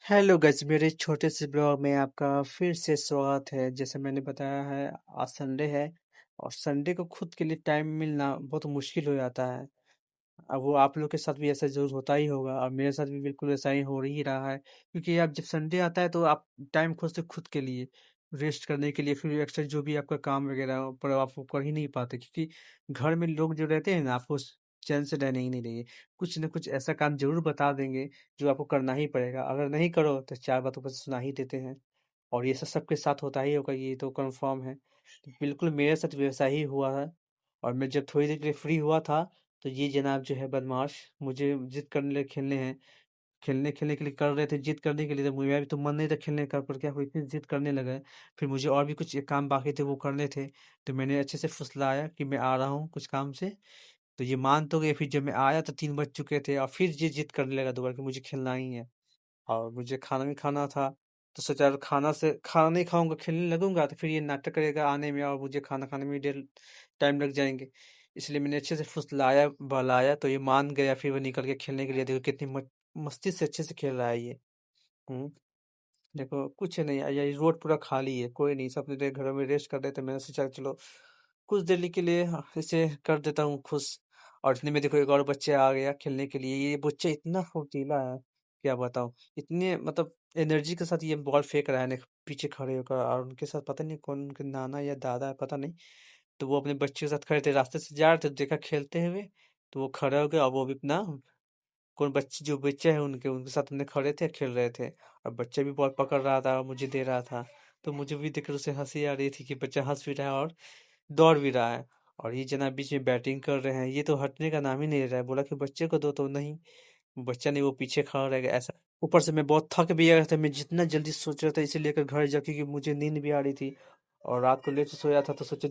Hello guys, मेरे छोटे से ब्लॉग में आपका फिर से स्वागत है। जैसे मैंने बताया है, आज संडे है और संडे को खुद के लिए टाइम मिलना बहुत मुश्किल हो जाता है। अब वो आप लोग के साथ भी ऐसा ज़रूर होता ही होगा और मेरे साथ भी बिल्कुल ऐसा ही हो ही रहा है, क्योंकि अब जब संडे आता है तो आप टाइम खोजते खुद के लिए, रेस्ट करने के लिए, फिर एक्स्ट्रा जो भी आपका काम वगैरह हो, पर आप वो कर ही नहीं पाते, क्योंकि घर में लोग जो रहते हैं ना, आपको चैन से रहने ही नहीं देंगे। कुछ न कुछ ऐसा काम ज़रूर बता देंगे जो आपको करना ही पड़ेगा। अगर नहीं करो तो 4 बातों पर सुना ही देते हैं। और ये सब सबके साथ होता ही होगा, ये तो कन्फर्म है। तो बिल्कुल मेरे साथ वैसा ही हुआ है। और मैं जब थोड़ी देर के लिए फ्री हुआ था, तो ये जनाब जो है बदमाश मुझे जिद करने लगे खेलने हैं। खेलने के लिए कर रहे थे, जिद करने के लिए, तो मेरा भी तो मन नहीं था खेलने का, पर क्या हुआ, इतनी जिद करने लगे। फिर मुझे और भी कुछ काम बाकी थे वो करने थे, तो मैंने अच्छे से फुसलाया कि मैं आ रहा हूँ कुछ काम से। तो ये मान तो गए। फिर जब मैं आया तो 3 बज चुके थे और फिर ये जिद करने लगा दोबारा कि मुझे खेलना ही है और मुझे खाना भी खाना था। तो सोचा यार, खाना नहीं खाऊंगा, खेलने लगूंगा तो फिर ये नाटक करेगा आने में और मुझे खाना खाने में देर टाइम लग जाएंगे। इसलिए मैंने अच्छे से फुसलाया बहलाया, तो ये मान गया। फिर वो निकल के खेलने के लिए, देखो कितनी मस्ती से अच्छे से खेल रहा है ये। हम्म देखो कुछ नहीं, ये रोड पूरा खाली है, कोई नहीं, सब अपने घरों में रेस्ट कर रहे थे। मैंने सोचा चलो कुछ देर के लिए इसे कर देता हूँ खुश। और इतने में देखो एक और बच्चा आ गया खेलने के लिए। ये बच्चा इतना फुर्तीला है, क्या बताऊँ। इतने मतलब एनर्जी के साथ ये बॉल फेंक रहा है ना, पीछे खड़े होकर। और उनके साथ पता नहीं कौन, उनके नाना या दादा है पता नहीं। तो वो अपने बच्चे के साथ खड़े थे, रास्ते से जा रहे थे, देखा खेलते हुए, तो वो खड़े हो गए और वो भी अपना कौन बच्चे, जो बच्चे हैं उनके उनके साथ अपने खड़े थे, खेल रहे थे। और बच्चा भी बॉल पकड़ रहा था और मुझे दे रहा था। तो मुझे भी देखकर उसे हंसी आ रही थी कि बच्चा हंस भी रहा है और दौड़ भी रहा है। और ये जना बीच में बैटिंग कर रहे हैं, ये तो हटने का नाम ही नहीं ले रहा है। बोला कि बच्चे को दो, तो नहीं, बच्चा नहीं, वो पीछे खड़ा रहेगा ऐसा। ऊपर से मैं बहुत थक भी गया था, मैं जितना जल्दी सोच रहा था इसे लेकर घर जाके, कि मुझे नींद भी आ रही थी और रात को लेट से सोया था, तो सोचा